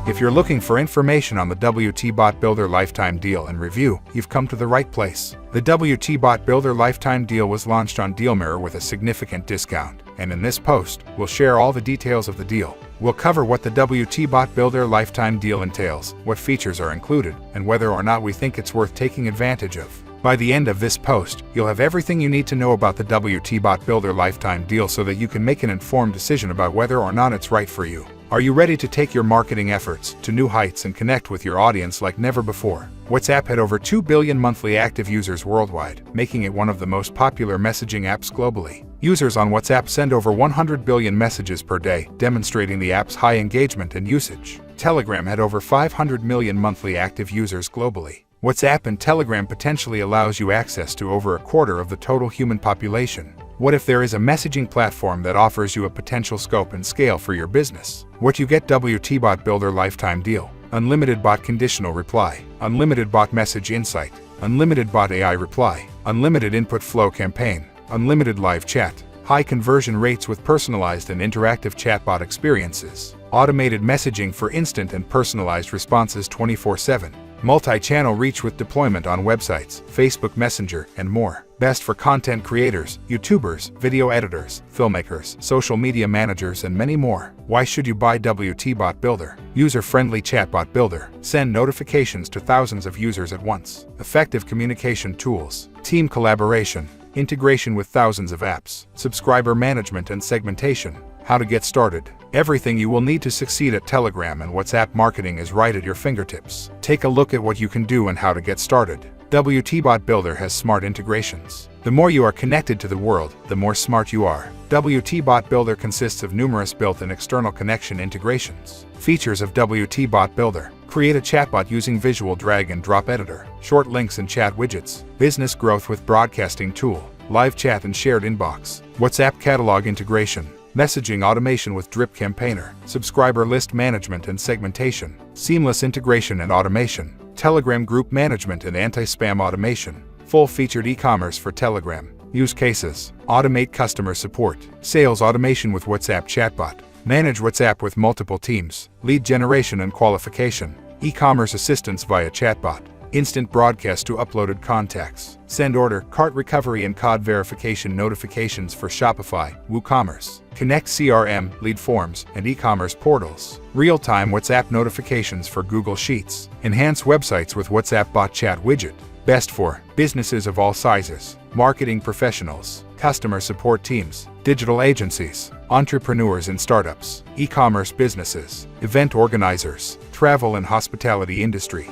If you're looking for information on the WTbotBuilder Lifetime Deal and Review, you've come to the right place. The WTbotBuilder Lifetime Deal was launched on DealMirror with a significant discount, and in this post, we'll share all the details of the deal. We'll cover what the WTbotBuilder Lifetime Deal entails, what features are included, and whether or not we think it's worth taking advantage of. By the end of this post, you'll have everything you need to know about the WTbotBuilder Lifetime Deal so that you can make an informed decision about whether or not it's right for you. Are you ready to take your marketing efforts to new heights and connect with your audience like never before? WhatsApp had over 2 billion monthly active users worldwide, making it one of the most popular messaging apps globally. Users on WhatsApp send over 100 billion messages per day, demonstrating the app's high engagement and usage. Telegram had over 500 million monthly active users globally. WhatsApp and Telegram potentially allows you access to over a quarter of the total human population. What if there is a messaging platform that offers you a potential scope and scale for your business? What you get: WTbotBuilder Lifetime Deal, Unlimited Bot Conditional Reply, Unlimited Bot Message Insight, Unlimited Bot AI Reply, Unlimited Input Flow Campaign, Unlimited Live Chat, high conversion rates with personalized and interactive chatbot experiences, automated messaging for instant and personalized responses 24/7, multi-channel reach with deployment on websites, Facebook Messenger, and more. Best for content creators, YouTubers, video editors, filmmakers, social media managers, and many more. Why should you buy WTbotBuilder? User-friendly chatbot builder. Send notifications to thousands of users at once. Effective communication tools. Team collaboration. Integration with thousands of apps. Subscriber management and segmentation. How to get started. Everything you will need to succeed at Telegram and WhatsApp marketing is right at your fingertips. Take a look at what you can do and how to get started. WTbotBuilder has smart integrations. The more you are connected to the world, the more smart you are. WTbotBuilder consists of numerous built and external connection integrations. Features of WTbotBuilder: create a chatbot using visual drag and drop editor, short links and chat widgets, business growth with broadcasting tool, live chat and shared inbox, WhatsApp catalog integration, messaging automation with Drip Campaigner, subscriber list management and segmentation, seamless integration and automation, Telegram group management and anti-spam automation, full-featured e-commerce for Telegram, use cases, automate customer support, sales automation with WhatsApp chatbot, manage WhatsApp with multiple teams, lead generation and qualification, e-commerce assistance via chatbot, instant broadcast to uploaded contacts, send order, cart recovery and code verification notifications for Shopify, WooCommerce, connect CRM, lead forms, and e-commerce portals, real-time WhatsApp notifications for Google Sheets, enhance websites with WhatsApp bot chat widget, best for businesses of all sizes, marketing professionals, customer support teams, digital agencies, entrepreneurs and startups, e-commerce businesses, event organizers, travel and hospitality industry.